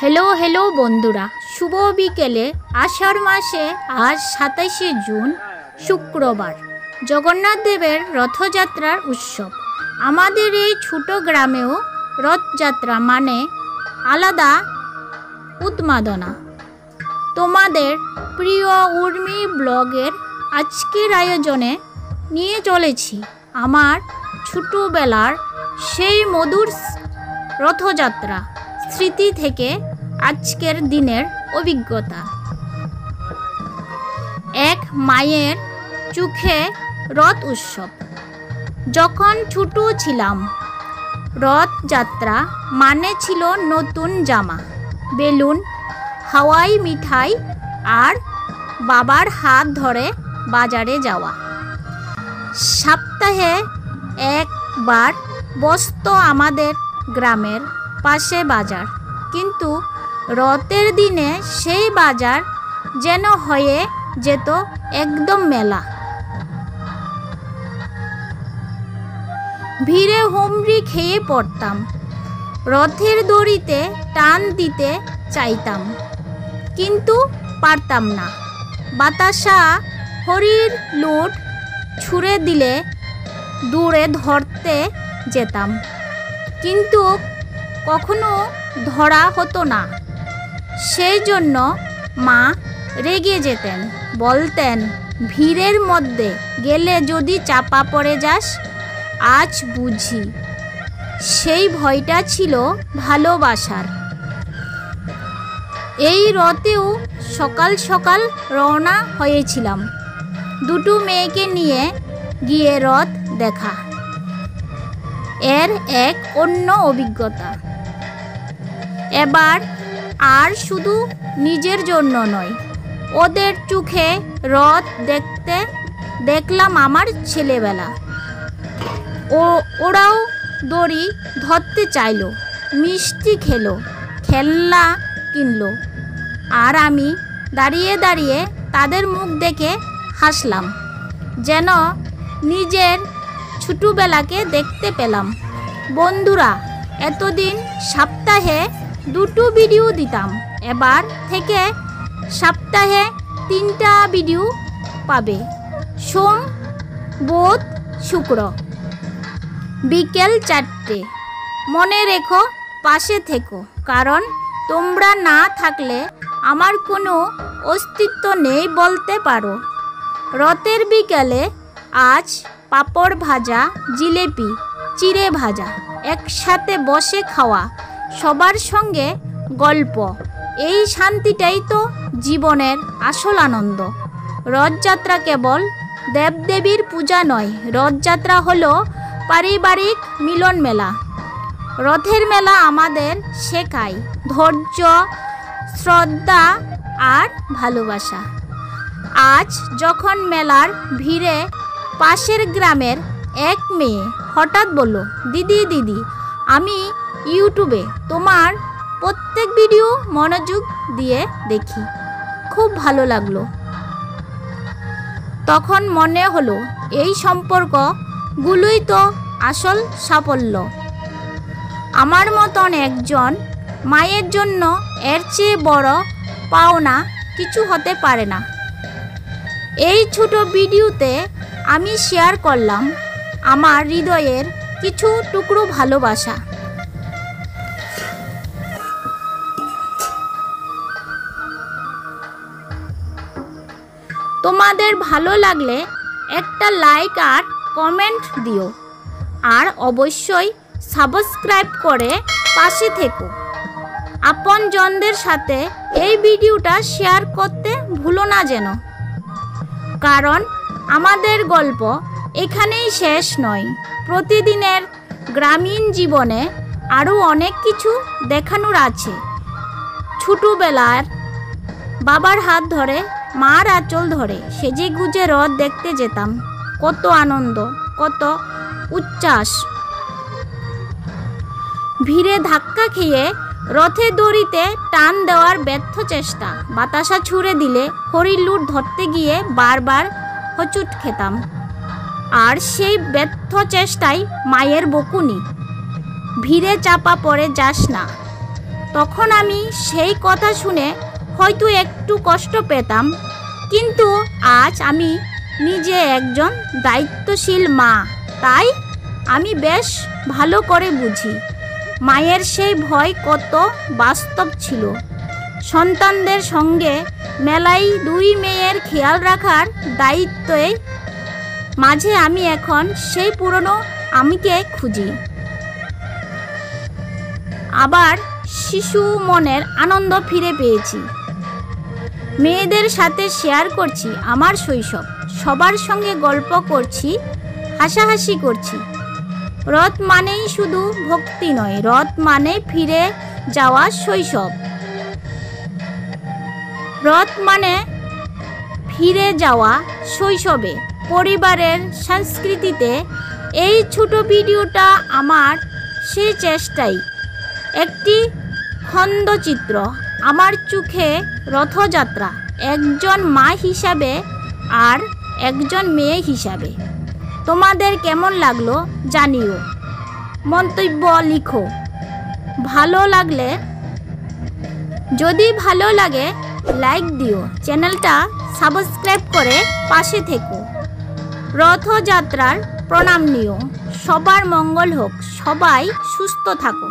Hello बंधुरा शुभ बिकेले आषाढ़ मासे आज 27 जून शुक्रवार जगन्नाथ देवेर रथयात्रार उत्सव। आमादेर एई छोटो ग्रामेও रथयात्रा माने आलादा उन्मादना। तोमादेर प्रिय उर्मी ब्लगेर आजकेर आयोजने निये चलेछि आमार छोटोबेलार सेई मधुर रथयात्रा स्मृति थेके आजकेर दिनेर अभिज्ञता। एक मायेर चोखे रथ उत्सव। जखन छोटो छिलाम रथ यात्रा माने छिलो नतून जामा, बेलुन, हावाई मिठाई और बाबार हाथ धरे बाजारे जावा। सप्ताहे एक बार बसतो आमादेर ग्रामेर पाशे बाजार, किन्तु रथेर दिने सेई बाजार जेन हये जेत एकदम मेला। भीड़े हुमड़ी खेये पड़ताम, रथेर दड़िते टान दिते चाइताम किन्तु पारताम ना। बातासा हरिर लुट छुड़े दिले दूरे धरते जेताम किन्तु कखनो धरा हतो ना। सेई जन्य मा रेगे जेतेन, बोलतेन भीड़ेर मध्य गेले जदि चापा पड़े जास आज बुझी। सेई भयटा छिलो भालोबासार। एई रथेও सकाल सकाल रওনা হয়েছিলাম দুটো মেয়েকে নিয়ে গিয়ে রথ দেখা। এর এক অন্য অভিজ্ঞতা। এবার আর শুধু নিজের জন্য নয়, ওদের চোখে রথ দেখতে দেখলাম আমার ছেলেবেলা। ওরাও দড়ি ধরতে চাইলো, মিষ্টি খেলো, খেলনা কিনলো, আর আমি দাঁড়িয়ে দাঁড়িয়ে তাদের মুখ দেখে হাসলাম, যেন নিজের ছোটবেলাকে দেখতে পেলাম। বন্ধুরা, এতদিন সপ্তাহে দুটো ভিডিও দিতাম, এবার থেকে সপ্তাহে 3টা ভিডিও পাবে, সোম, বুধ, শুক্র বিকেল 4টে। মনে রেখো, পাশে থেকো, কারণ তোমরা না থাকলে আমার কোনো অস্তিত্ব নেই বলতে পারো। রথের বিকেলে আজ পাপড় ভাজা, জিলেপি, চিড়ে ভাজা, একসাথে বসে খাওয়া, সবার সঙ্গে গল্প, এই শান্তিটাই তো জীবনের আসল আনন্দ। রথযাত্রা কেবল দেবদেবীর পূজা নয়, রথযাত্রা হলো পারিবারিক মিলন মেলা। রথের মেলা আমাদের শেখায় ধৈর্য, শ্রদ্ধা আর ভালোবাসা। আজ যখন মেলার ভিড়ে পাশের গ্রামের এক মেয়ে হঠাৎ বলল, দিদি দিদি আমি ইউটিউবে তোমার প্রত্যেক ভিডিও মনোযোগ দিয়ে দেখি, খুব ভালো লাগলো। তখন মনে হলো এই সম্পর্কগুলোই তো আসল সাফল্য। আমার মতন একজন মায়ের জন্য এর চেয়ে বড় পাওনা কিছু হতে পারে না। এই ছোট ভিডিওতে আমি শেয়ার করলাম আমার হৃদয়ের কিছু টুকরো ভালোবাসা। তোমাদের ভালো লাগলে একটা লাইক আর কমেন্ট দিও, আর অবশ্যই সাবস্ক্রাইব করে পাশে থেকো। আপনজনদের সাথে এই ভিডিওটা শেয়ার করতে ভুলো না যেন, কারণ আমাদের গল্প এখানেই শেষ নয়। প্রতিদিনের গ্রামীণ জীবনে আরও অনেক কিছু দেখানোর আছে। ছোটোবেলার বাবার হাত ধরে, মার আঁচল ধরে সেজে গুজে রথ দেখতে যেতাম। কত আনন্দ, কত উচ্ছ্বাস। ভিড়ে ধাক্কা খেয়ে রথে দড়িতে টান দেওয়ার ব্যর্থ চেষ্টা, বাতাসা ছুঁড়ে দিলে হরির লুট ধরতে গিয়ে বারবার হোঁচট খেতাম, আর সেই ব্যর্থ চেষ্টায় মায়ের বকুনি, ভিড়ে চাপা পড়ে যাস না, তখন আমি সেই কথা শুনে হয়তো একটু কষ্ট পেতাম, কিন্তু আজ আমি নিজে একজন দায়িত্বশীল মা, তাই আমি বেশ ভালো করে বুঝি মায়ের সেই ভয় কত বাস্তব ছিল। সন্তানদের সঙ্গে মেলাই দুই মেয়ের খেয়াল রাখার দায়িত্বে মাঝে আমি এখন সেই পুরনো আমিকে খুঁজি। আবার শিশু মনের আনন্দ ফিরে পেয়েছি। মেয়েদের সাথে শেয়ার করছি আমার শৈশব, সবার সঙ্গে গল্প করছি, হাসাহাসি করছি। রথ মানেই শুধু ভক্তি নয়, রথ মানে ফিরে যাওয়া শৈশব। রথ মানে ফিরে যাওয়া শৈশবে, পরিবারের সংস্কৃতিতে। এই ছোট ভিডিওটা আমার সেই চেষ্টাই, একটি খণ্ডচিত্র আমার চোখে রথযাত্রা, একজন মা হিসাবে আর একজন মেয়ে হিসাবে। তোমাদের কেমন লাগলো জানিও, মন্তব্য লিখো। যদি ভালো লাগে লাইক দিও, চ্যানেলটা সাবস্ক্রাইব করে পাশে থেকো। রথযাত্রার প্রণাম নিও। সবার মঙ্গল হোক, সবাই সুস্থ থাকো।